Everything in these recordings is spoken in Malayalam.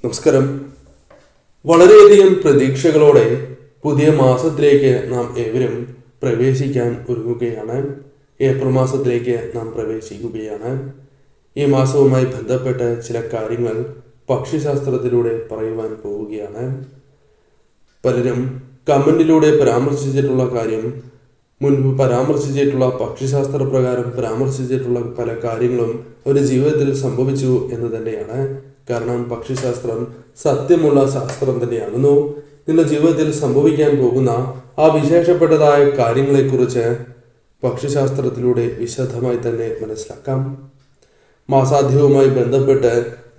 നമസ്കാരം. വളരെയധികം പ്രതീക്ഷകളോടെ പുതിയ മാസത്തിലേക്ക് നാം ഏവരും പ്രവേശിക്കാൻ ഒരുങ്ങുകയാണ്. ഏപ്രിൽ മാസത്തിലേക്ക് നാം പ്രവേശിക്കുകയാണ്. ഈ മാസവുമായി ബന്ധപ്പെട്ട ചില കാര്യങ്ങൾ പക്ഷിശാസ്ത്രത്തിലൂടെ പറയുവാൻ പോവുകയാണ്. പലരും കമന്റിലൂടെ പരാമർശിച്ചിട്ടുള്ള കാര്യം, മുൻപ് പരാമർശിച്ചിട്ടുള്ള പക്ഷിശാസ്ത്ര പ്രകാരം പരാമർശിച്ചിട്ടുള്ള പല കാര്യങ്ങളും അവരുടെ ജീവിതത്തിൽ സംഭവിച്ചു എന്ന് തന്നെയാണ്. കാരണം പക്ഷിശാസ്ത്രം സത്യമുള്ള ശാസ്ത്രം തന്നെയാകുന്നു. നിങ്ങളുടെ ജീവിതത്തിൽ സംഭവിക്കാൻ പോകുന്ന ആ വിശേഷപ്പെട്ടതായ കാര്യങ്ങളെക്കുറിച്ച് പക്ഷിശാസ്ത്രത്തിലൂടെ വിശദമായി തന്നെ മനസ്സിലാക്കാം. മാസാധ്യവുമായി ബന്ധപ്പെട്ട്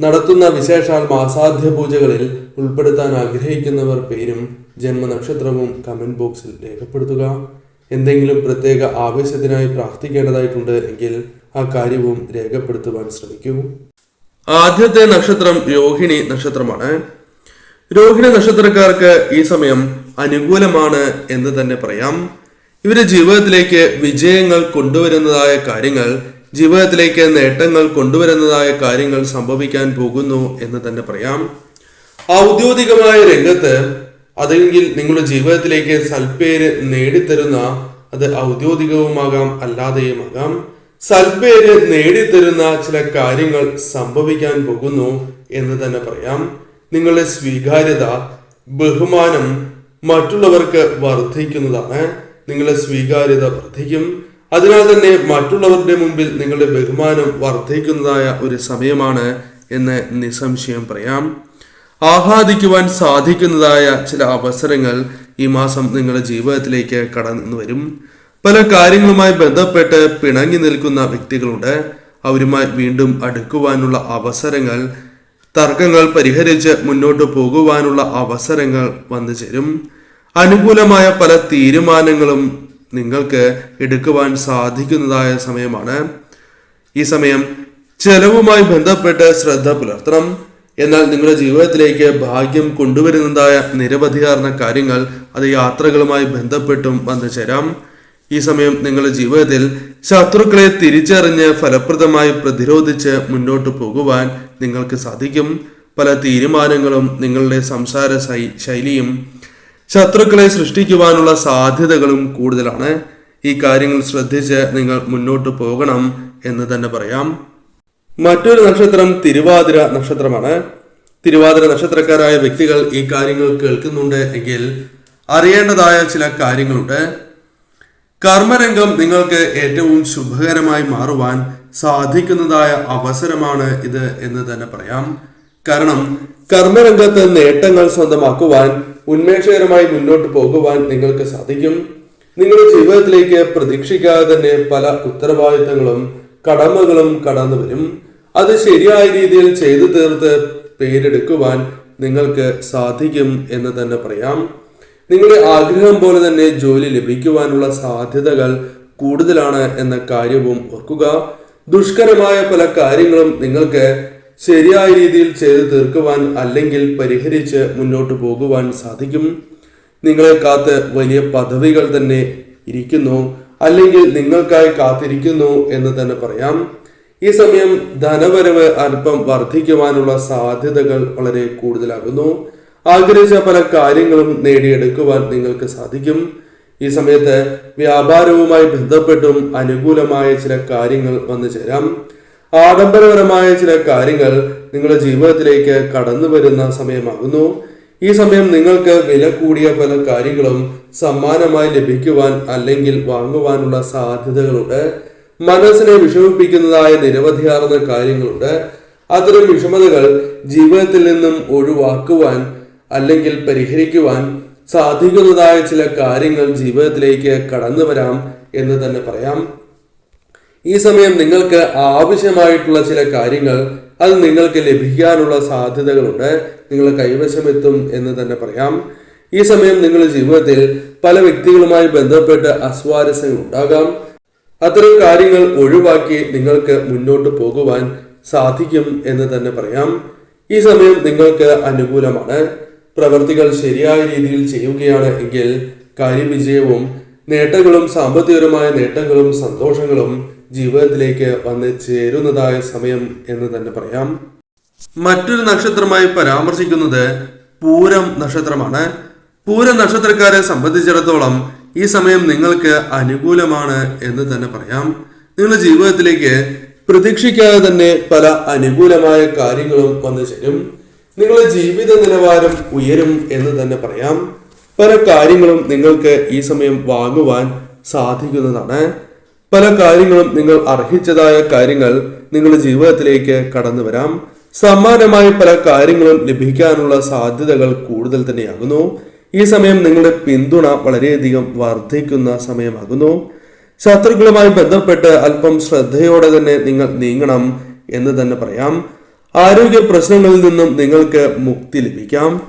നടത്തുന്ന വിശേഷാൽ മാസാധ്യ പൂജകളിൽ ഉൾപ്പെടുത്താൻ ആഗ്രഹിക്കുന്നവർ പേരും ജന്മനക്ഷത്രവും കമന്റ് ബോക്സിൽ രേഖപ്പെടുത്തുക. എന്തെങ്കിലും പ്രത്യേക ആവേശത്തിനായി പ്രാർത്ഥിക്കേണ്ടതായിട്ടുണ്ട് എങ്കിൽ ആ കാര്യവും രേഖപ്പെടുത്തുവാൻ ശ്രമിക്കൂ. ആദ്യത്തെ നക്ഷത്രം രോഹിണി നക്ഷത്രമാണ്. രോഹിണി നക്ഷത്രക്കാർക്ക് ഈ സമയം അനുകൂലമാണ് എന്ന് തന്നെ പറയാം. ഇവരുടെ ജീവിതത്തിലേക്ക് വിജയങ്ങൾ കൊണ്ടുവരുന്നതായ കാര്യങ്ങൾ, ജീവിതത്തിലേക്ക് നേട്ടങ്ങൾ കൊണ്ടുവരുന്നതായ കാര്യങ്ങൾ സംഭവിക്കാൻ പോകുന്നു എന്ന് തന്നെ പറയാം. ഔദ്യോഗികമായ രംഗത്ത് അതെങ്കിൽ നിങ്ങളുടെ ജീവിതത്തിലേക്ക് സൽപ്പേര് നേടിത്തരുന്ന, അത് ഔദ്യോഗികവുമാകാം അല്ലാതെയുമാകാം, സൽപ്പേര് നേടിത്തരുന്ന ചില കാര്യങ്ങൾ സംഭവിക്കാൻ പോകുന്നു എന്ന് തന്നെ പറയാം. നിങ്ങളുടെ സ്വീകാര്യത, ബഹുമാനം മറ്റുള്ളവർക്ക് വർദ്ധിക്കുന്നതാണ്. നിങ്ങളുടെ സ്വീകാര്യത വർദ്ധിക്കും. അതിനാൽ തന്നെ മറ്റുള്ളവരുടെ മുമ്പിൽ നിങ്ങളുടെ ബഹുമാനം വർദ്ധിക്കുന്നതായ ഒരു സമയമാണ് എന്ന് നിസ്സംശയം പറയാം. ആഹ്ലാദിക്കുവാൻ സാധിക്കുന്നതായ ചില അവസരങ്ങൾ ഈ മാസം നിങ്ങളുടെ ജീവിതത്തിലേക്ക് കടന്നു വരും. പല കാര്യങ്ങളുമായി ബന്ധപ്പെട്ട് പിണങ്ങി നിൽക്കുന്ന വ്യക്തികളുണ്ട്. അവരുമായി വീണ്ടും അടുക്കുവാനുള്ള അവസരങ്ങൾ, തർക്കങ്ങൾ പരിഹരിച്ച് മുന്നോട്ട് പോകുവാനുള്ള അവസരങ്ങൾ വന്നു ചേരും. അനുകൂലമായ പല തീരുമാനങ്ങളും നിങ്ങൾക്ക് എടുക്കുവാൻ സാധിക്കുന്നതായ സമയമാണ്. ഈ സമയം ചെലവുമായി ബന്ധപ്പെട്ട് ശ്രദ്ധ പുലർത്തണം. എന്നാൽ നിങ്ങളുടെ ജീവിതത്തിലേക്ക് ഭാഗ്യം കൊണ്ടുവരുന്നതായ നിരവധിയാർന്ന കാര്യങ്ങൾ, അത് യാത്രകളുമായി ബന്ധപ്പെട്ടും വന്നു ചേരാം. ഈ സമയം നിങ്ങളുടെ ജീവിതത്തിൽ ശത്രുക്കളെ തിരിച്ചറിഞ്ഞ് ഫലപ്രദമായി പ്രതിരോധിച്ച് മുന്നോട്ട് പോകുവാൻ നിങ്ങൾക്ക് സാധിക്കും. പല തീരുമാനങ്ങളും നിങ്ങളുടെ സംസാര ശൈലിയും ശത്രുക്കളെ സൃഷ്ടിക്കുവാനുള്ള സാധ്യതകളും കൂടുതലാണ്. ഈ കാര്യങ്ങൾ ശ്രദ്ധിച്ച് നിങ്ങൾ മുന്നോട്ട് പോകണം എന്ന് തന്നെ പറയാം. മറ്റൊരു നക്ഷത്രം തിരുവാതിര നക്ഷത്രമാണ്. തിരുവാതിര നക്ഷത്രക്കാരായ വ്യക്തികൾ ഈ കാര്യങ്ങൾ കേൾക്കുന്നുണ്ട് എങ്കിൽ അറിയേണ്ടതായ ചില കാര്യങ്ങളുണ്ട്. കർമ്മരംഗം നിങ്ങൾക്ക് ഏറ്റവും ശുഭകരമായി മാറുവാൻ സാധിക്കുന്നതായ അവസരമാണ് ഇത് എന്ന് തന്നെ പറയാം. കാരണം കർമ്മരംഗത്ത് നേട്ടങ്ങൾ സ്വന്തമാക്കുവാൻ, ഉന്മേഷകരമായി മുന്നോട്ട് പോകുവാൻ നിങ്ങൾക്ക് സാധിക്കും. നിങ്ങളുടെ ജീവിതത്തിലേക്ക് പ്രതീക്ഷിക്കാതെ തന്നെ പല ഉത്തരവാദിത്തങ്ങളും കടമകളും കടന്നു വരും. അത് ശരിയായ രീതിയിൽ ചെയ്തു തീർത്ത് പേരെടുക്കുവാൻ നിങ്ങൾക്ക് സാധിക്കും എന്ന് തന്നെ പറയാം. നിങ്ങളുടെ ആഗ്രഹം പോലെ തന്നെ ജോലി ലഭിക്കുവാനുള്ള സാധ്യതകൾ കൂടുതലാണ് എന്ന കാര്യവും ഓർക്കുക. ദുഷ്കരമായ പല കാര്യങ്ങളും നിങ്ങൾക്ക് ശരിയായ രീതിയിൽ ചെയ്തു തീർക്കുവാൻ അല്ലെങ്കിൽ പരിഹരിച്ച് മുന്നോട്ട് പോകുവാൻ സാധിക്കും. നിങ്ങളെ കാത്ത് വലിയ പദവികൾ തന്നെ ഇരിക്കുന്നു, അല്ലെങ്കിൽ നിങ്ങൾക്കായി കാത്തിരിക്കുന്നു എന്ന് തന്നെ പറയാം. ഈ സമയം ധനവരവ് അല്പം വർദ്ധിക്കുവാനുള്ള സാധ്യതകൾ വളരെ കൂടുതലാകുന്നു. ആഗ്രഹിച്ച പല കാര്യങ്ങളും നേടിയെടുക്കുവാൻ നിങ്ങൾക്ക് സാധിക്കും. ഈ സമയത്ത് വ്യാപാരവുമായി ബന്ധപ്പെട്ടും അനുകൂലമായ ചില കാര്യങ്ങൾ വന്നു ചേരാം. ആഡംബരപരമായ ചില കാര്യങ്ങൾ നിങ്ങളുടെ ജീവിതത്തിലേക്ക് കടന്നു വരുന്ന സമയമാകുന്നു. ഈ സമയം നിങ്ങൾക്ക് വില കൂടിയ പല കാര്യങ്ങളും സമ്മാനമായി ലഭിക്കുവാൻ അല്ലെങ്കിൽ വാങ്ങുവാനുള്ള സാധ്യതകളുണ്ട്. മനസ്സിനെ വിഷമിപ്പിക്കുന്നതായ നിരവധിയാർന്ന കാര്യങ്ങളുണ്ട്. അത്തരം വിഷമതകൾ ജീവിതത്തിൽ നിന്നും ഒഴിവാക്കുവാൻ അല്ലെങ്കിൽ പരിഹരിക്കുവാൻ സാധിക്കുന്നതായ ചില കാര്യങ്ങൾ ജീവിതത്തിലേക്ക് കടന്നു വരാം എന്ന് തന്നെ പറയാം. ഈ സമയം നിങ്ങൾക്ക് ആവശ്യമായിട്ടുള്ള ചില കാര്യങ്ങൾ അത് നിങ്ങൾക്ക് ലഭിക്കാനുള്ള സാധ്യതകളുണ്ട്. നിങ്ങളുടെ കൈവശമെത്തും എന്ന് തന്നെ പറയാം. ഈ സമയം നിങ്ങളുടെ ജീവിതത്തിൽ പല വ്യക്തികളുമായി ബന്ധപ്പെട്ട് അസ്വാരസ്യങ്ങൾ ഉണ്ടാകാം. അത്തരം കാര്യങ്ങൾ ഒഴിവാക്കി നിങ്ങൾക്ക് മുന്നോട്ട് പോകുവാൻ സാധിക്കും എന്ന് തന്നെ പറയാം. ഈ സമയം നിങ്ങൾക്ക് അനുകൂലമാണ്. പ്രവർത്തികൾ ശരിയായ രീതിയിൽ ചെയ്യുകയാണ് എങ്കിൽ കാര്യവിജയവും നേട്ടങ്ങളും സാമ്പത്തികപരമായ നേട്ടങ്ങളും സന്തോഷങ്ങളും ജീവിതത്തിലേക്ക് വന്ന് ചേരുന്നതായ സമയം എന്ന് തന്നെ പറയാം. മറ്റൊരു നക്ഷത്രമായി പരാമർശിക്കുന്നത് പൂരം നക്ഷത്രമാണ്. പൂരം നക്ഷത്രക്കാരെ സംബന്ധിച്ചിടത്തോളം ഈ സമയം നിങ്ങൾക്ക് അനുകൂലമാണ് എന്ന് തന്നെ പറയാം. നിങ്ങളുടെ ജീവിതത്തിലേക്ക് പ്രതീക്ഷിക്കാതെ തന്നെ പല അനുകൂലമായ കാര്യങ്ങളും വന്നു ചേരും. നിങ്ങളുടെ ജീവിത നിലവാരം ഉയരും എന്ന് തന്നെ പറയാം. പല കാര്യങ്ങളും നിങ്ങൾക്ക് ഈ സമയം വാങ്ങുവാൻ സാധിക്കുന്നതാണ്. പല കാര്യങ്ങളും നിങ്ങൾ അർഹിച്ചതായ കാര്യങ്ങൾ നിങ്ങളുടെ ജീവിതത്തിലേക്ക് കടന്നു വരാം. സമാനമായ പല കാര്യങ്ങളും ലഭിക്കാനുള്ള സാധ്യതകൾ കൂടുതൽ തന്നെയാകുന്നു. ഈ സമയം നിങ്ങളുടെ പിന്തുണ വളരെയധികം വർദ്ധിക്കുന്ന സമയമാകുന്നു. ശത്രുക്കളുമായി ബന്ധപ്പെട്ട് അല്പം ശ്രദ്ധയോടെ തന്നെ നിങ്ങൾ നീങ്ങണം എന്ന് തന്നെ പറയാം. ആരോഗ്യ പ്രശ്നങ്ങളിൽ നിന്നും നിങ്ങൾക്ക് മുക്തി ലഭിക്കാം.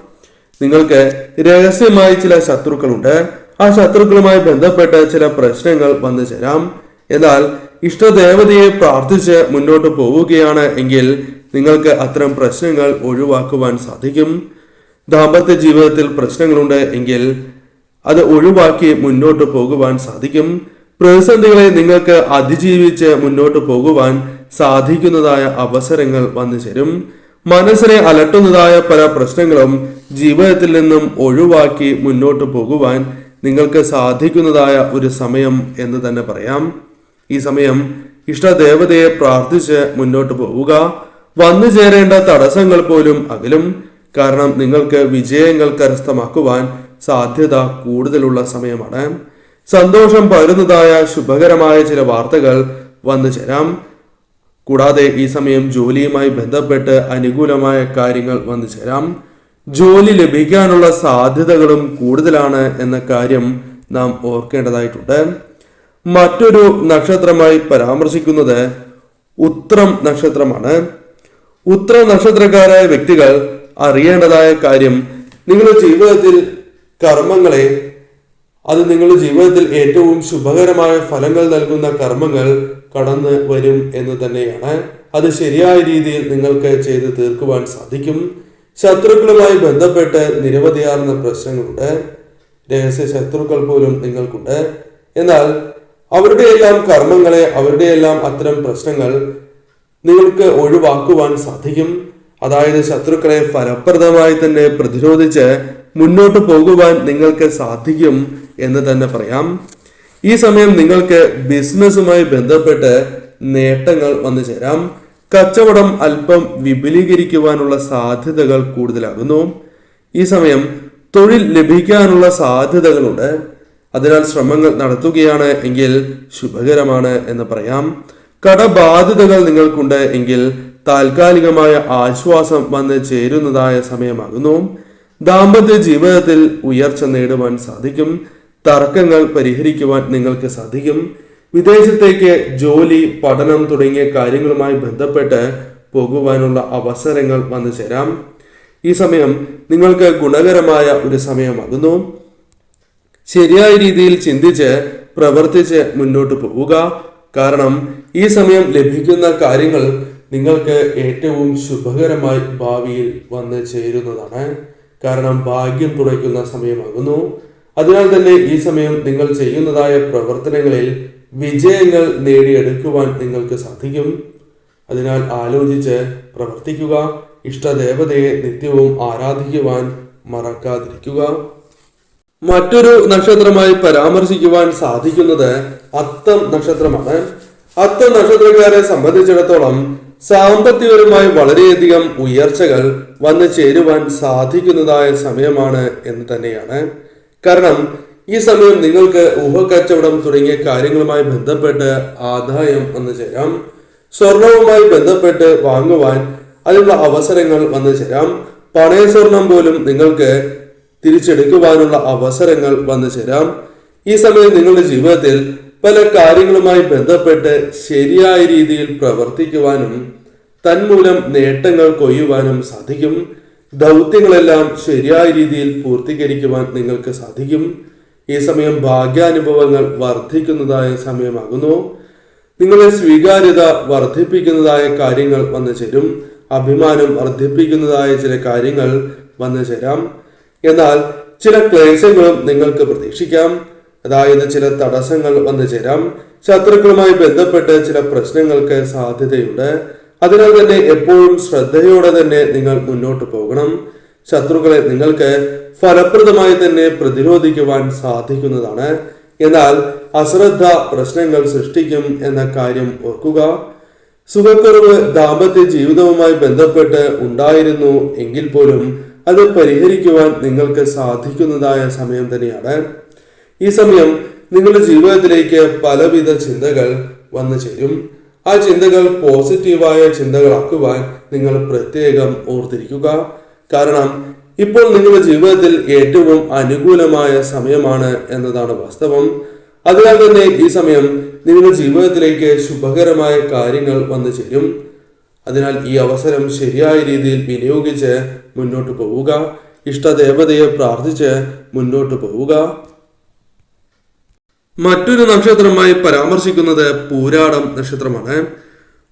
നിങ്ങൾക്ക് രഹസ്യമായി ചില ശത്രുക്കളുണ്ട്. ആ ശത്രുക്കളുമായി ബന്ധപ്പെട്ട് ചില പ്രശ്നങ്ങൾ വന്നു ചേരാം. എന്നാൽ ഇഷ്ടദേവതയെ പ്രാർത്ഥിച്ച് മുന്നോട്ട് പോവുകയാണ് എങ്കിൽ നിങ്ങൾക്ക് അത്തരം പ്രശ്നങ്ങൾ ഒഴിവാക്കുവാൻ സാധിക്കും. ദാമ്പത്യ ജീവിതത്തിൽ പ്രശ്നങ്ങളുണ്ട് എങ്കിൽ അത് ഒഴിവാക്കി മുന്നോട്ട് പോകുവാൻ സാധിക്കും. പ്രതിസന്ധികളെ നിങ്ങൾക്ക് അതിജീവിച്ച് മുന്നോട്ട് പോകുവാൻ സാധിക്കുന്നതായ അവസരങ്ങൾ വന്നു ചേരും. മനസ്സിനെ അലട്ടുന്നതായ പല പ്രശ്നങ്ങളും ജീവിതത്തിൽ നിന്നും ഒഴിവാക്കി മുന്നോട്ട് പോകുവാൻ നിങ്ങൾക്ക് സാധിക്കുന്നതായ ഒരു സമയം എന്ന് തന്നെ പറയാം. ഈ സമയം ഇഷ്ടദേവതയെ പ്രാർത്ഥിച്ച് മുന്നോട്ട് പോവുക. വന്നു ചേരേണ്ട തടസ്സങ്ങൾ പോലും അകലും. കാരണം നിങ്ങൾക്ക് വിജയങ്ങൾ കരസ്ഥമാക്കുവാൻ സാധ്യത കൂടുതലുള്ള സമയമാണ്. സന്തോഷം പകരുന്നതായ ശുഭകരമായ ചില വാർത്തകൾ വന്നു ചേരാം. കൂടാതെ ഈ സമയം ജോലിയുമായി ബന്ധപ്പെട്ട് അനുകൂലമായ കാര്യങ്ങൾ വന്നു ചേരാം. ജോലി ലഭിക്കാനുള്ള സാധ്യതകളും കൂടുതലാണ് എന്ന കാര്യം നാം ഓർക്കേണ്ടതായിട്ടുണ്ട്. മറ്റൊരു നക്ഷത്രമായി പരാമർശിക്കുന്നത് ഉത്രം നക്ഷത്രമാണ്. ഉത്രം നക്ഷത്രക്കാരായ വ്യക്തികൾ അറിയേണ്ടതായ കാര്യം, നിങ്ങളുടെ ജീവിതത്തിൽ കർമ്മങ്ങളെ, അത് നിങ്ങളുടെ ജീവിതത്തിൽ ഏറ്റവും ശുഭകരമായ ഫലങ്ങൾ നൽകുന്ന കർമ്മങ്ങൾ കടന്നു വരും എന്ന് തന്നെയാണ്. അത് ശരിയായ രീതിയിൽ നിങ്ങൾക്ക് ചെയ്ത് തീർക്കുവാൻ സാധിക്കും. ശത്രുക്കളുമായി ബന്ധപ്പെട്ട് നിരവധിയാർന്ന പ്രശ്നങ്ങളുണ്ട്. രഹസ്യ ശത്രുക്കൾ പോലും നിങ്ങൾക്കുണ്ട്. എന്നാൽ അവരുടെയെല്ലാം കർമ്മങ്ങളെ, അവരുടെയെല്ലാം അത്തരം പ്രശ്നങ്ങൾ നിങ്ങൾക്ക് ഒഴിവാക്കുവാൻ സാധിക്കും. അതായത് ശത്രുക്കളെ ഫലപ്രദമായി തന്നെ പ്രതിരോധിച്ച് മുന്നോട്ട് പോകുവാൻ നിങ്ങൾക്ക് സാധിക്കും എന്ന് തന്നെ പറയാം. ഈ സമയം നിങ്ങൾക്ക് ബിസിനസ്സുമായി ബന്ധപ്പെട്ട് നേട്ടങ്ങൾ വന്നു ചേരാം. കച്ചവടം അല്പം വിപുലീകരിക്കുവാനുള്ള സാധ്യതകൾ കൂടുതലാകുന്നു. ഈ സമയം തൊഴിൽ ലഭിക്കാനുള്ള സാധ്യതകളുണ്ട്. അതിനാൽ ശ്രമങ്ങൾ നടത്തുകയാണ് എങ്കിൽ ശുഭകരമാണ് എന്ന് പറയാം. കടബാധ്യതകൾ നിങ്ങൾക്കുണ്ട് എങ്കിൽ താൽക്കാലികമായ ആശ്വാസം വന്ന് ചേരുന്നതായ സമയമാകുന്നു. ദാമ്പത്യ ജീവിതത്തിൽ ഉയർച്ച നേടുവാൻ സാധിക്കും. തർക്കങ്ങൾ പരിഹരിക്കുവാൻ നിങ്ങൾക്ക് സാധിക്കും. വിദേശത്തേക്ക് ജോലി, പഠനം തുടങ്ങിയ കാര്യങ്ങളുമായി ബന്ധപ്പെട്ട് പോകുവാനുള്ള അവസരങ്ങൾ വന്നു ചേരാം. ഈ സമയം നിങ്ങൾക്ക് ഗുണകരമായ ഒരു സമയമാകുന്നു. ശരിയായ രീതിയിൽ ചിന്തിച്ച് പ്രവർത്തിച്ച് മുന്നോട്ട് പോവുക. കാരണം ഈ സമയം ലഭിക്കുന്ന കാര്യങ്ങൾ നിങ്ങൾക്ക് ഏറ്റവും ശുഭകരമായി ഭാവിയിൽ വന്ന് ചേരുന്നതാണ്. കാരണം ഭാഗ്യം തുണയ്ക്കുന്ന സമയമാകുന്നു. അതിനാൽ തന്നെ ഈ സമയം നിങ്ങൾ ചെയ്യുന്നതായ പ്രവർത്തനങ്ങളിൽ വിജയങ്ങൾ നേടിയെടുക്കുവാൻ നിങ്ങൾക്ക് സാധിക്കും. അതിനാൽ ആലോചിച്ച് പ്രവർത്തിക്കുക. ഇഷ്ടദേവതയെ നിത്യവും ആരാധിക്കുവാൻ മറക്കാതിരിക്കുക. മറ്റൊരു നക്ഷത്രമായി പരാമർശിക്കുവാൻ സാധിക്കുന്നത് അത്തം നക്ഷത്രമാണ്. അത്തം നക്ഷത്രക്കാരെ സംബന്ധിച്ചിടത്തോളം സാമ്പത്തികപരമായി വളരെയധികം ഉയർച്ചകൾ വന്നു ചേരുവാൻ സാധിക്കുന്നതായ സമയമാണ് എന്ന് തന്നെയാണ്. കാരണം ഈ സമയം നിങ്ങൾക്ക് ഊഹക്കച്ചവടം തുടങ്ങിയ കാര്യങ്ങളുമായി ബന്ധപ്പെട്ട് ആദായം വന്നു ചേരാം. സ്വർണവുമായി ബന്ധപ്പെട്ട് വാങ്ങുവാൻ അതിനുള്ള അവസരങ്ങൾ വന്നു ചേരാം. പണയ സ്വർണം പോലും നിങ്ങൾക്ക് തിരിച്ചെടുക്കുവാനുള്ള അവസരങ്ങൾ വന്നു ചേരാം. ഈ സമയം നിങ്ങളുടെ ജീവിതത്തിൽ പല കാര്യങ്ങളുമായി ബന്ധപ്പെട്ട് ശരിയായ രീതിയിൽ പ്രവർത്തിക്കുവാനും തന്മൂലം നേട്ടങ്ങൾ കൊയ്യുവാനും സാധിക്കും. ദൗത്യങ്ങളെല്ലാം ശരിയായ രീതിയിൽ പൂർത്തീകരിക്കുവാൻ നിങ്ങൾക്ക് സാധിക്കും. ഈ സമയം ഭാഗ്യാനുഭവങ്ങൾ വർദ്ധിക്കുന്നതായ സമയമാകുന്നു. നിങ്ങളെ സ്വീകാര്യത വർദ്ധിപ്പിക്കുന്നതായ കാര്യങ്ങൾ വന്നു ചേരും. അഭിമാനം വർദ്ധിപ്പിക്കുന്നതായ ചില കാര്യങ്ങൾ വന്നു ചേരാം. എന്നാൽ ചില ക്ലേശങ്ങളും നിങ്ങൾക്ക് പ്രതീക്ഷിക്കാം. അതായത് ചില തടസ്സങ്ങൾ വന്നു ചേരാം. ശത്രുക്കളുമായി ബന്ധപ്പെട്ട് ചില പ്രശ്നങ്ങൾക്ക് സാധ്യതയുണ്ട്. അതിനാൽ തന്നെ എപ്പോഴും ശ്രദ്ധയോടെ തന്നെ നിങ്ങൾ മുന്നോട്ട് പോകണം. ശത്രുക്കളെ നിങ്ങൾക്ക് ഫലപ്രദമായി തന്നെ പ്രതിരോധിക്കുവാൻ സാധിക്കുന്നതാണ്. എന്നാൽ അശ്രദ്ധ പ്രശ്നങ്ങൾ സൃഷ്ടിക്കും എന്ന കാര്യം ഓർക്കുക. സുഖക്കുറവ് ദാമ്പത്യ ജീവിതവുമായി ബന്ധപ്പെട്ട് ഉണ്ടായിരുന്നു എങ്കിൽ പോലും അത് പരിഹരിക്കുവാൻ നിങ്ങൾക്ക് സാധിക്കുന്നതായ സമയം തന്നെയാണ്. ഈ സമയം നിങ്ങളുടെ ജീവിതത്തിലേക്ക് പലവിധ ചിന്തകൾ വന്നു ചേരും. ആ ചിന്തകൾ പോസിറ്റീവായ ചിന്തകളാക്കുവാൻ നിങ്ങൾ പ്രത്യേകം ഓർത്തിരിക്കുക. കാരണം ഇപ്പോൾ നിങ്ങളുടെ ജീവിതത്തിൽ ഏറ്റവും അനുകൂലമായ സമയമാണ് എന്നതാണ് വാസ്തവം. അതിനാൽ തന്നെ ഈ സമയം നിങ്ങളുടെ ജീവിതത്തിലേക്ക് ശുഭകരമായ കാര്യങ്ങൾ വന്നു ചേരും. അതിനാൽ ഈ അവസരം ശരിയായ രീതിയിൽ വിനിയോഗിച്ച് മുന്നോട്ട് പോവുക. ഇഷ്ടദേവതയെ പ്രാർത്ഥിച്ച് മുന്നോട്ട് പോവുക. മറ്റൊരു നക്ഷത്രമായി പരാമർശിക്കുന്നത് പൂരാടം നക്ഷത്രമാണ്.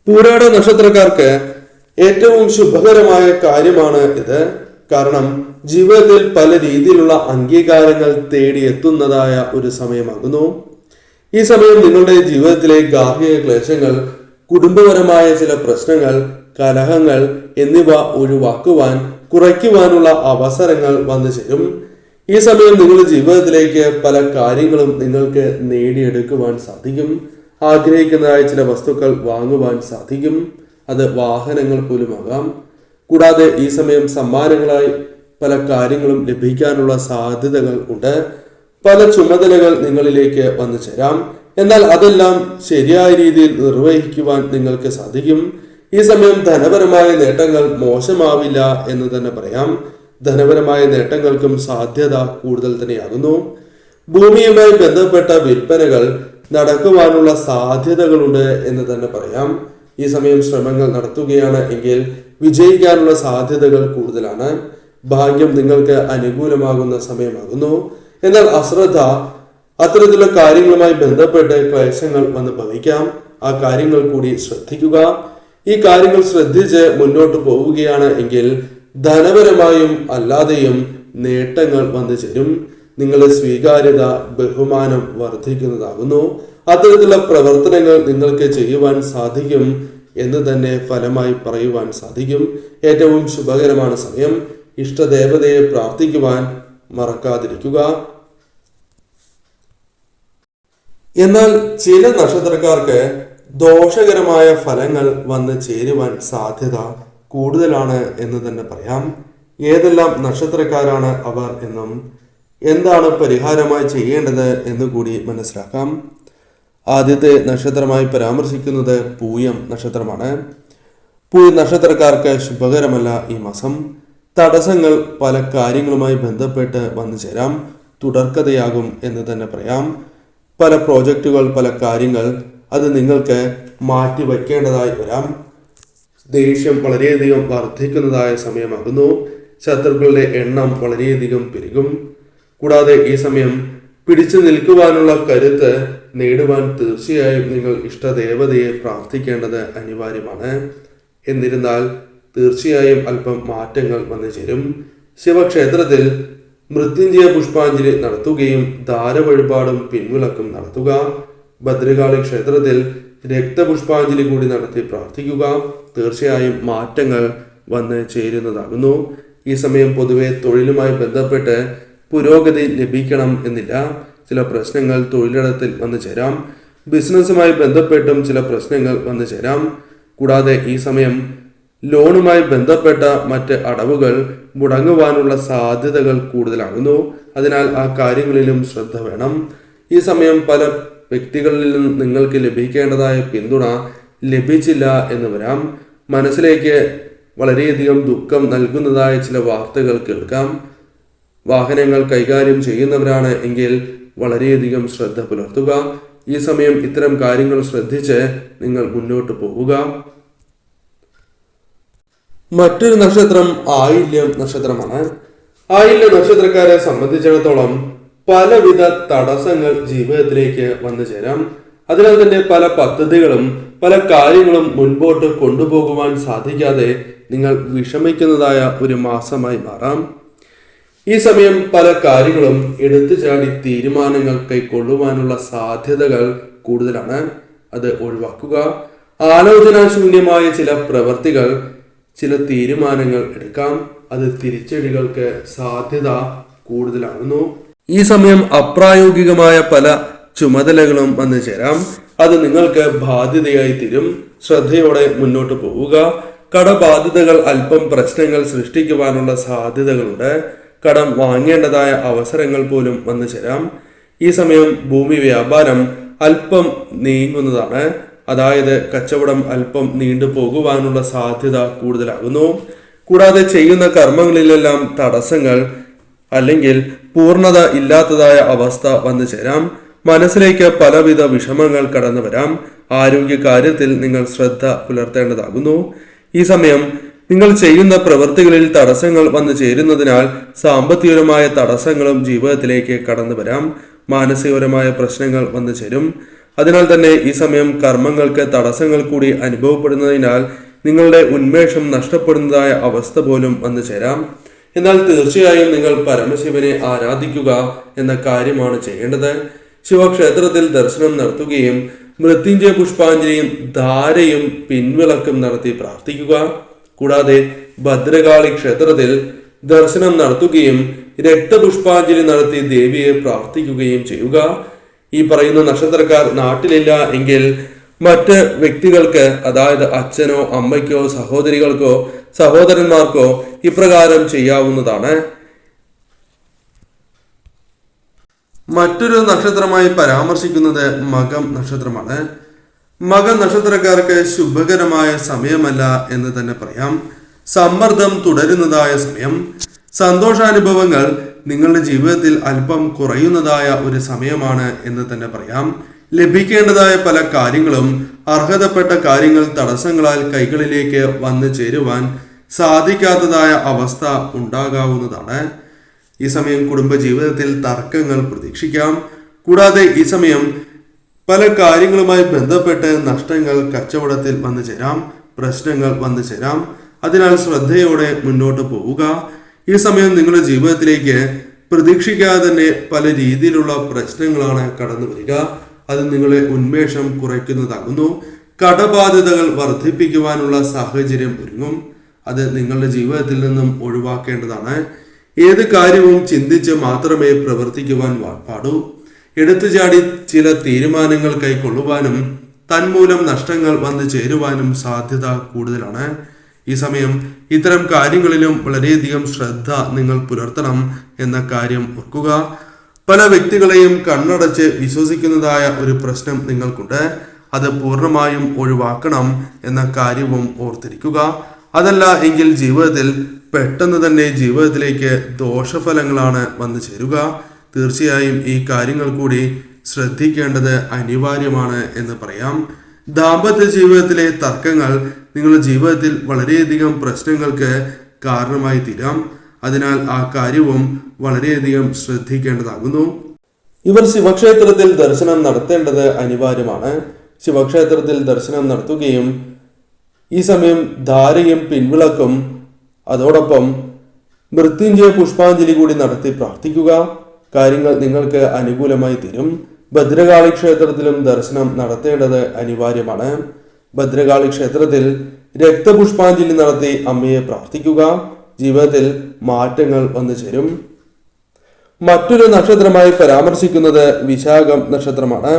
പൂരാട നക്ഷത്രക്കാർക്ക് ഏറ്റവും ശുഭകരമായ കാര്യമാണ് ഇത്. കാരണം ജീവിതത്തിൽ പല രീതിയിലുള്ള അംഗീകാരങ്ങൾ തേടിയെത്തുന്നതായ ഒരു സമയമാകുന്നു. ഈ സമയം നിങ്ങളുടെ ജീവിതത്തിലെ ഗാർഹിക ക്ലേശങ്ങൾ, കുടുംബപരമായ ചില പ്രശ്നങ്ങൾ, കലഹങ്ങൾ എന്നിവ ഒഴിവാക്കുവാൻ, കുറയ്ക്കുവാനുള്ള അവസരങ്ങൾ വന്നു ചേരും. ഈ സമയം നിങ്ങളുടെ ജീവിതത്തിലേക്ക് പല കാര്യങ്ങളും നിങ്ങൾക്ക് നേടിയെടുക്കുവാൻ സാധിക്കും. ആഗ്രഹിക്കുന്നതായ ചില വസ്തുക്കൾ വാങ്ങുവാൻ സാധിക്കും. അത് വാഹനങ്ങൾ പോലുമാകാം. കൂടാതെ ഈ സമയം സമ്മാനങ്ങളായി പല കാര്യങ്ങളും ലഭിക്കാനുള്ള സാധ്യതകൾ ഉണ്ട്. പല ചുമതലകൾ നിങ്ങളിലേക്ക് വന്നു ചേരാം. എന്നാൽ അതെല്ലാം ശരിയായ രീതിയിൽ നിർവഹിക്കുവാൻ നിങ്ങൾക്ക് സാധിക്കും. ഈ സമയം ധനപരമായ നേട്ടങ്ങൾ മോശമാവില്ല എന്ന് തന്നെ പറയാം. ധനപരമായ നേട്ടങ്ങൾക്കും സാധ്യത കൂടുതൽ തന്നെയാകുന്നു. ഭൂമിയുമായി ബന്ധപ്പെട്ട വിൽപ്പനകൾ നടക്കുവാനുള്ള സാധ്യതകളുണ്ട് എന്ന് തന്നെ പറയാം. ഈ സമയം ശ്രമങ്ങൾ നടത്തുകയാണ് എങ്കിൽ വിജയിക്കാനുള്ള സാധ്യതകൾ കൂടുതലാണ്. ഭാഗ്യം നിങ്ങൾക്ക് അനുകൂലമാകുന്ന സമയമാകുന്നു. എന്നാൽ അശ്രദ്ധ അത്തരത്തിലുള്ള കാര്യങ്ങളുമായി ബന്ധപ്പെട്ട് ക്ലേശങ്ങൾ വന്ന് ഭവിക്കാം. ആ കാര്യങ്ങൾ കൂടി ശ്രദ്ധിക്കുക. ഈ കാര്യങ്ങൾ ശ്രദ്ധിച്ച് മുന്നോട്ട് പോവുകയാണ് എങ്കിൽ ധനപരമായും അല്ലാതെയും നേട്ടങ്ങൾ വന്നു ചേരും. നിങ്ങളുടെ സ്വീകാര്യത, ബഹുമാനം വർദ്ധിക്കുന്നതാകുന്നു. അത്തരത്തിലുള്ള പ്രവർത്തനങ്ങൾ നിങ്ങൾക്ക് ചെയ്യുവാൻ സാധിക്കും എന്ന് തന്നെ ഫലമായി പറയുവാൻ സാധിക്കും. ഏറ്റവും ശുഭകരമാണ് സമയം. ഇഷ്ടദേവതയെ പ്രാർത്ഥിക്കുവാൻ മറക്കാതിരിക്കുക. എന്നാൽ ചില നക്ഷത്രക്കാർക്ക് ദോഷകരമായ ഫലങ്ങൾ വന്ന് ചേരുവാൻ സാധ്യത കൂടുതലാണ് എന്ന് തന്നെ പറയാം. ഏതെല്ലാം നക്ഷത്രക്കാരാണ് അവർ എന്നും എന്താണ് പരിഹാരമായി ചെയ്യേണ്ടത് എന്ന് കൂടി മനസ്സിലാക്കാം. ആദ്യത്തെ നക്ഷത്രമായി പരാമർശിക്കുന്നത് പൂയം നക്ഷത്രമാണ്. പൂയ നക്ഷത്രക്കാർക്ക് ശുഭകരമല്ല ഈ മാസം. തടസ്സങ്ങൾ പല കാര്യങ്ങളുമായി ബന്ധപ്പെട്ട് വന്നു ചേരാം. തുടർക്കഥയാകും എന്ന് തന്നെ പറയാം. പല പ്രോജക്റ്റുകൾ, പല കാര്യങ്ങൾ അത് നിങ്ങൾക്ക് മാറ്റി വയ്ക്കേണ്ടതായി വരാം. ദേഷ്യം വളരെയധികം വർദ്ധിക്കുന്നതായ സമയമാകുന്നു. ശത്രുക്കളുടെ എണ്ണം വളരെയധികം പെരുകും. കൂടാതെ ഈ സമയം പിടിച്ചു നിൽക്കുവാനുള്ള കരുത്ത് നേടുവാൻ തീർച്ചയായും നിങ്ങൾ ഇഷ്ടദേവതയെ പ്രാർത്ഥിക്കേണ്ടത് അനിവാര്യമാണ്. എന്നിരുന്നാൽ തീർച്ചയായും അല്പം മാറ്റങ്ങൾ വന്നു ചേരും. ശിവക്ഷേത്രത്തിൽ മൃത്യുഞ്ജയ പുഷ്പാഞ്ജലി നടത്തുകയും ധാരവഴിപാടും പിൻവിളക്കും നടത്തുക. ഭദ്രകാളി ക്ഷേത്രത്തിൽ രക്തപുഷ്പാഞ്ജലി കൂടി നടത്തി പ്രാർത്ഥിക്കുക. തീർച്ചയായും മാറ്റങ്ങൾ വന്ന് ചേരുന്നതാകുന്നു. ഈ സമയം പൊതുവെ തൊഴിലുമായി ബന്ധപ്പെട്ട് പുരോഗതി ലഭിക്കണം എന്നില്ല. ചില പ്രശ്നങ്ങൾ തൊഴിലിടത്തിൽ വന്നു ചേരാം. ബിസിനസ്സുമായി ബന്ധപ്പെട്ടും ചില പ്രശ്നങ്ങൾ വന്നു ചേരാം. കൂടാതെ ഈ സമയം ലോണുമായി ബന്ധപ്പെട്ട മറ്റ് അടവുകൾ മുടങ്ങുവാനുള്ള സാധ്യതകൾ കൂടുതലാകുന്നു. അതിനാൽ ആ കാര്യങ്ങളിലും ശ്രദ്ധ വേണം. ഈ സമയം പല വ്യക്തികളിൽ നിന്നും നിങ്ങൾക്ക് ലഭിക്കേണ്ടതായ പിന്തുണ ലഭിച്ചില്ല എന്ന് വരാം. മനസ്സിലേക്ക് വളരെയധികം ദുഃഖം നൽകുന്നതായ ചില വാർത്തകൾ കേൾക്കാം. വാഹനങ്ങൾ കൈകാര്യം ചെയ്യുന്നവരാണ് എങ്കിൽ വളരെയധികം ശ്രദ്ധ പുലർത്തുക. ഈ സമയം ഇത്തരം കാര്യങ്ങൾ ശ്രദ്ധിച്ച് നിങ്ങൾ മുന്നോട്ട് പോവുക. മറ്റൊരു നക്ഷത്രം ആയില്യം നക്ഷത്രമാണ്. ആയില്യ നക്ഷത്രക്കാരെ സംബന്ധിച്ചിടത്തോളം പലവിധ തടസ്സങ്ങൾ ജീവിതത്തിലേക്ക് വന്നു ചേരാം. അതിനാൽ തന്നെ പല പദ്ധതികളും പല കാര്യങ്ങളും മുൻപോട്ട് കൊണ്ടുപോകുവാൻ സാധിക്കാതെ നിങ്ങൾ വിഷമിക്കുന്നതായ ഒരു മാസമായി മാറാം. ഈ സമയം പല കാര്യങ്ങളും എടുത്തു ചാടി തീരുമാനങ്ങൾ കൈക്കൊള്ളുവാനുള്ള സാധ്യതകൾ കൂടുതലാണ്. അത് ഒഴിവാക്കുക. ആലോചനാശൂന്യമായ ചില പ്രവൃത്തികൾ, ചില തീരുമാനങ്ങൾ എടുക്കാം. അത് തിരിച്ചടികൾക്ക് സാധ്യത കൂടുതലാകുന്നു. ഈ സമയം അപ്രായോഗികമായ പല ചുമതലകളും വന്നു ചേരാം. അത് നിങ്ങൾക്ക് ബാധ്യതയായി തീരും. ശ്രദ്ധയോടെ മുന്നോട്ട് പോവുക. കടബാധ്യതകൾ അല്പം പ്രശ്നങ്ങൾ സൃഷ്ടിക്കുവാനുള്ള സാധ്യതകളുണ്ട്. കടം വാങ്ങേണ്ടതായ അവസരങ്ങൾ പോലും വന്നു ചേരാം. ഈ സമയം ഭൂമി വ്യാപാരം അല്പം നീങ്ങുന്നതാണ്. അതായത് കച്ചവടം അല്പം നീണ്ടു പോകുവാനുള്ള സാധ്യത കൂടുതലാകുന്നു. കൂടാതെ ചെയ്യുന്ന കർമ്മങ്ങളിലെല്ലാം തടസ്സങ്ങൾ അല്ലെങ്കിൽ പൂർണ്ണത ഇല്ലാത്തതായ അവസ്ഥ വന്നു ചേരാം. മനസ്സിലേക്ക് പലവിധ വിഷമങ്ങൾ കടന്നു വരാം. ആരോഗ്യ കാര്യത്തിൽ നിങ്ങൾ ശ്രദ്ധ പുലർത്തേണ്ടതാകുന്നു. ഈ സമയം നിങ്ങൾ ചെയ്യുന്ന പ്രവൃത്തികളിൽ തടസ്സങ്ങൾ വന്നു ചേരുന്നതിനാൽ സാമ്പത്തികപരമായ തടസ്സങ്ങളും ജീവിതത്തിലേക്ക് കടന്നു വരാം. മാനസികപരമായ പ്രശ്നങ്ങൾ വന്നു ചേരും. അതിനാൽ തന്നെ ഈ സമയം കർമ്മങ്ങൾക്ക് തടസ്സങ്ങൾ കൂടി അനുഭവപ്പെടുന്നതിനാൽ നിങ്ങളുടെ ഉന്മേഷം നഷ്ടപ്പെടുന്നതായ അവസ്ഥ പോലും വന്നു ചേരാം. എന്നാൽ തീർച്ചയായും നിങ്ങൾ പരമശിവനെ ആരാധിക്കുക എന്ന കാര്യമാണ് ചെയ്യേണ്ടത്. ശിവക്ഷേത്രത്തിൽ ദർശനം നടത്തുകയും മൃത്യുഞ്ജയ പുഷ്പാഞ്ജലിയും ധാരയും പിൻവിളക്കും നടത്തി പ്രാർത്ഥിക്കുക. കൂടാതെ ഭദ്രകാളി ക്ഷേത്രത്തിൽ ദർശനം നടത്തുകയും രക്തപുഷ്പാഞ്ജലി നടത്തി ദേവിയെ പ്രാർത്ഥിക്കുകയും ചെയ്യുക. ഈ പറയുന്ന നക്ഷത്രക്കാർ നാട്ടിലില്ല എങ്കിൽ മറ്റ് വ്യക്തികൾക്ക്, അതായത് അച്ഛനോ അമ്മയ്ക്കോ സഹോദരികൾക്കോ സഹോദരന്മാർക്കോ ഇപ്രകാരം ചെയ്യാവുന്നതാണ്. മറ്റൊരു നക്ഷത്രമായി പരാമർശിക്കുന്നത് മകം നക്ഷത്രമാണ്. മകം നക്ഷത്രക്കാർക്ക് ശുഭകരമായ സമയമല്ല എന്ന് തന്നെ പറയാം. സമ്മർദ്ദം തുടരുന്നതായ സമയം. സന്തോഷാനുഭവങ്ങൾ നിങ്ങളുടെ ജീവിതത്തിൽ അല്പം കുറയുന്നതായ ഒരു സമയമാണ് എന്ന് തന്നെ പറയാം. ലഭിക്കേണ്ടതായ പല കാര്യങ്ങളും, അർഹതപ്പെട്ട കാര്യങ്ങൾ തടസ്സങ്ങളാൽ കൈകളിലേക്ക് വന്നു ചേരുവാൻ സാധിക്കാത്തതായ അവസ്ഥ ഉണ്ടാകാവുന്നതാണ്. ഈ സമയം കുടുംബജീവിതത്തിൽ തർക്കങ്ങൾ പ്രതീക്ഷിക്കാം. കൂടാതെ ഈ സമയം പല കാര്യങ്ങളുമായി ബന്ധപ്പെട്ട് നഷ്ടങ്ങൾ കച്ചവടത്തിൽ വന്നു ചേരാം, പ്രശ്നങ്ങൾ വന്നു ചേരാം. അതിനാൽ ശ്രദ്ധയോടെ മുന്നോട്ട് പോവുക. ഈ സമയം നിങ്ങളുടെ ജീവിതത്തിലേക്ക് പ്രതീക്ഷിക്കാതെ തന്നെ പല രീതിയിലുള്ള പ്രശ്നങ്ങളാണ് കടന്നു വരിക. അത് നിങ്ങളെ ഉന്മേഷം കുറയ്ക്കുന്നതാകുന്നു. കടബാധ്യതകൾ വർദ്ധിപ്പിക്കുവാനുള്ള സാഹചര്യം ഒരുങ്ങും. അത് നിങ്ങളുടെ ജീവിതത്തിൽ നിന്നും ഒഴിവാക്കേണ്ടതാണ്. ഏത് കാര്യവും ചിന്തിച്ച് മാത്രമേ പ്രവർത്തിക്കുവാൻ പാടൂ. എടുത്തുചാടി ചില തീരുമാനങ്ങൾ കൈക്കൊള്ളുവാനും തന്മൂലം നഷ്ടങ്ങൾ വന്നു ചേരുവാനും സാധ്യത കൂടുതലാണ്. ഈ സമയം ഇത്തരം കാര്യങ്ങളിലും വളരെയധികം ശ്രദ്ധ നിങ്ങൾ പുലർത്തണം എന്ന കാര്യം ഓർക്കുക. പല വ്യക്തികളെയും കണ്ണടച്ച് വിശ്വസിക്കുന്നതായ ഒരു പ്രശ്നം നിങ്ങൾക്കുണ്ട്. അത് പൂർണ്ണമായും ഒഴിവാക്കണം എന്ന കാര്യവും ഓർത്തിരിക്കുക. അതല്ല എങ്കിൽ ജീവിതത്തിൽ പെട്ടെന്ന് തന്നെ ജീവിതത്തിലേക്ക് ദോഷഫലങ്ങളാണ് വന്നു ചേരുക. തീർച്ചയായും ഈ കാര്യങ്ങൾ കൂടി ശ്രദ്ധിക്കേണ്ടത് അനിവാര്യമാണ് എന്ന് പറയാം. ദാമ്പത്യ ജീവിതത്തിലെ തർക്കങ്ങൾ നിങ്ങളുടെ ജീവിതത്തിൽ വളരെയധികം പ്രശ്നങ്ങൾക്ക് കാരണമായി തീരാം. അതിനാൽ ആ കാര്യവും വളരെയധികം ശ്രദ്ധിക്കേണ്ടതാകുന്നു. ഇവർ ശിവക്ഷേത്രത്തിൽ ദർശനം നടത്തേണ്ടത് അനിവാര്യമാണ്. ശിവക്ഷേത്രത്തിൽ ദർശനം നടത്തുകയും ഈ സമയം ധാരയും പിൻവിളക്കും അതോടൊപ്പം മൃത്യുഞ്ജയ പുഷ്പാഞ്ജലി കൂടി നടത്തി പ്രാർത്ഥിക്കുക. കാര്യങ്ങൾ നിങ്ങൾക്ക് അനുകൂലമായി തീരും. ഭദ്രകാളി ക്ഷേത്രത്തിലും ദർശനം നടത്തേണ്ടത് അനിവാര്യമാണ്. ഭദ്രകാളി ക്ഷേത്രത്തിൽ രക്തപുഷ്പാഞ്ജലി നടത്തി അമ്മയെ പ്രാർത്ഥിക്കുക. ജീവിതത്തിൽ മാറ്റങ്ങൾ വന്നു ചേരും. മറ്റൊരു നക്ഷത്രമായി പരാമർശിക്കുന്നത് വിശാഖം നക്ഷത്രമാണ്.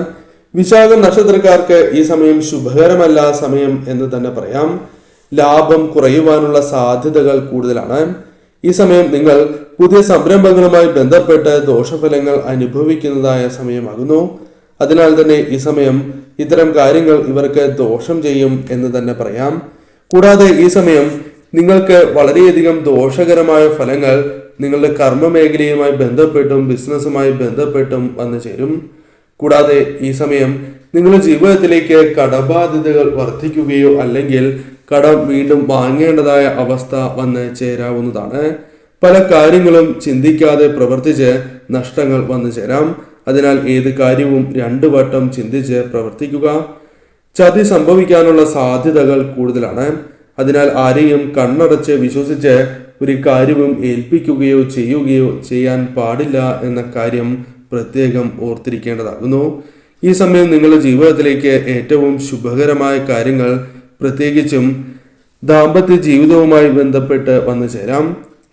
വിശാഖം നക്ഷത്രക്കാർക്ക് ഈ സമയം ശുഭകരമല്ല സമയം എന്ന് തന്നെ പറയാം. ലാഭം കുറയുവാനുള്ള സാധ്യതകൾ കൂടുതലാണ്. ഈ സമയം നിങ്ങൾ പുതിയ സംരംഭങ്ങളുമായി ബന്ധപ്പെട്ട് ദോഷഫലങ്ങൾ അനുഭവിക്കുന്നതായ സമയമാകുന്നു. അതിനാൽ തന്നെ ഈ സമയം ഇത്തരം കാര്യങ്ങൾ ഇവർക്ക് ദോഷം ചെയ്യും എന്ന് തന്നെ പറയാം. കൂടാതെ ഈ സമയം നിങ്ങൾക്ക് വളരെയധികം ദോഷകരമായ ഫലങ്ങൾ നിങ്ങളുടെ കർമ്മ മേഖലയുമായി ബന്ധപ്പെട്ടും ബിസിനസ്സുമായി ബന്ധപ്പെട്ടും വന്നു ചേരും. കൂടാതെ ഈ സമയം നിങ്ങളുടെ ജീവിതത്തിലേക്ക് കടബാധ്യതകൾ വർദ്ധിക്കുകയോ അല്ലെങ്കിൽ കടം വീണ്ടും വാങ്ങേണ്ടതായ അവസ്ഥ വന്ന് ചേരാവുന്നതാണ്. പല കാര്യങ്ങളും ചിന്തിക്കാതെ പ്രവർത്തിച്ച് നഷ്ടങ്ങൾ വന്നു ചേരാം. അതിനാൽ ഏത് കാര്യവും 2 വട്ടം ചിന്തിച്ച് പ്രവർത്തിക്കുക. ചതി സംഭവിക്കാനുള്ള സാധ്യതകൾ കൂടുതലാണ്. അതിനാൽ ആരെയും കണ്ണടച്ച് വിശ്വസിച്ച് ഒരു കാര്യവും ഏൽപ്പിക്കുകയോ ചെയ്യുകയോ ചെയ്യാൻ പാടില്ല എന്ന കാര്യം പ്രത്യേകം ഓർത്തിരിക്കേണ്ടതാകുന്നു. ഈ സമയം നിങ്ങളുടെ ജീവിതത്തിലേക്ക് ഏറ്റവും ശുഭകരമായ കാര്യങ്ങൾ, പ്രത്യേകിച്ചും ദാമ്പത്യ ജീവിതവുമായി ബന്ധപ്പെട്ട് വന്നു ചേരാം.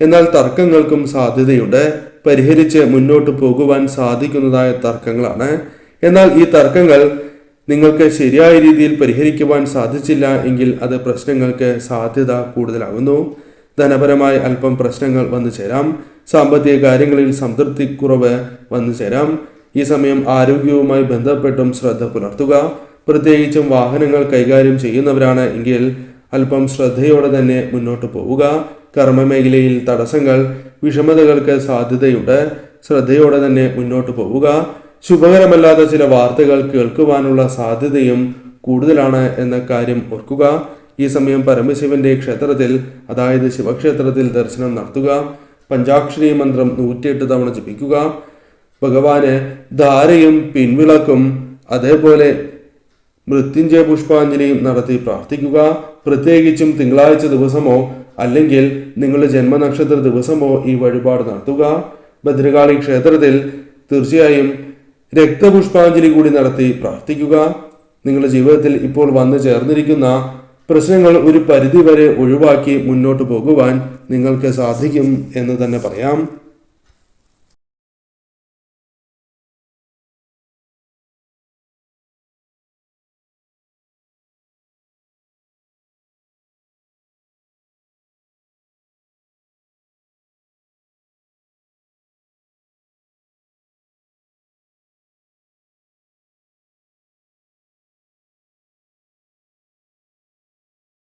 എന്നാൽ തർക്കങ്ങൾക്കും സാധ്യതയുണ്ട്. പരിഹരിച്ച് മുന്നോട്ട് പോകുവാൻ സാധിക്കുന്നതായ തർക്കങ്ങളാണ്. എന്നാൽ ഈ തർക്കങ്ങൾ നിങ്ങൾക്ക് ശരിയായ രീതിയിൽ പരിഹരിക്കുവാൻ സാധിച്ചില്ല എങ്കിൽ അത് പ്രശ്നങ്ങൾക്ക് സാധ്യത കൂടുതലാകുന്നു. ധനപരമായി അല്പം പ്രശ്നങ്ങൾ വന്നു ചേരാം. സാമ്പത്തിക കാര്യങ്ങളിൽ സംതൃപ്തിക്കുറവ് വന്നു ചേരാം. ഈ സമയം ആരോഗ്യവുമായി ബന്ധപ്പെട്ടും ശ്രദ്ധ പുലർത്തുക. പ്രത്യേകിച്ചും വാഹനങ്ങൾ കൈകാര്യം ചെയ്യുന്നവരാണ് എങ്കിൽ അല്പം ശ്രദ്ധയോടെ തന്നെ മുന്നോട്ട് പോവുക. കർമ്മമേഖലയിൽ തടസ്സങ്ങൾ, വിഷമതകൾക്ക് സാധ്യതയുണ്ട്. ശ്രദ്ധയോടെ തന്നെ മുന്നോട്ട് പോവുക. ശുഭകരമല്ലാത്ത ചില വാർത്തകൾ കേൾക്കുവാനുള്ള സാധ്യതയും കൂടുതലാണ് എന്ന കാര്യം ഓർക്കുക. ഈ സമയം പരമശിവന്റെ ക്ഷേത്രത്തിൽ, അതായത് ശിവക്ഷേത്രത്തിൽ ദർശനം നടത്തുക. പഞ്ചാക്ഷരി മന്ത്രം 108 തവണ ജപിക്കുക. ഭഗവാന് ധാരയും പിൻവിളക്കും അതേപോലെ മൃത്യുഞ്ജയ പുഷ്പാഞ്ജലിയും നടത്തി പ്രാർത്ഥിക്കുക. പ്രത്യേകിച്ചും തിങ്കളാഴ്ച ദിവസമോ അല്ലെങ്കിൽ നിങ്ങളുടെ ജന്മനക്ഷത്ര ദിവസമോ ഈ വഴിപാട് നടത്തുക. ഭദ്രകാളി ക്ഷേത്രത്തിൽ തീർച്ചയായും രക്തപുഷ്പാഞ്ജലി കൂടി നടത്തി പ്രാർത്ഥിക്കുക. നിങ്ങളുടെ ജീവിതത്തിൽ ഇപ്പോൾ വന്നു ചേർന്നിരിക്കുന്ന പ്രശ്നങ്ങൾ ഒരു പരിധിവരെ ഒഴിവാക്കി മുന്നോട്ട് പോകുവാൻ നിങ്ങൾക്ക് സാധിക്കും എന്ന് തന്നെ പറയാം.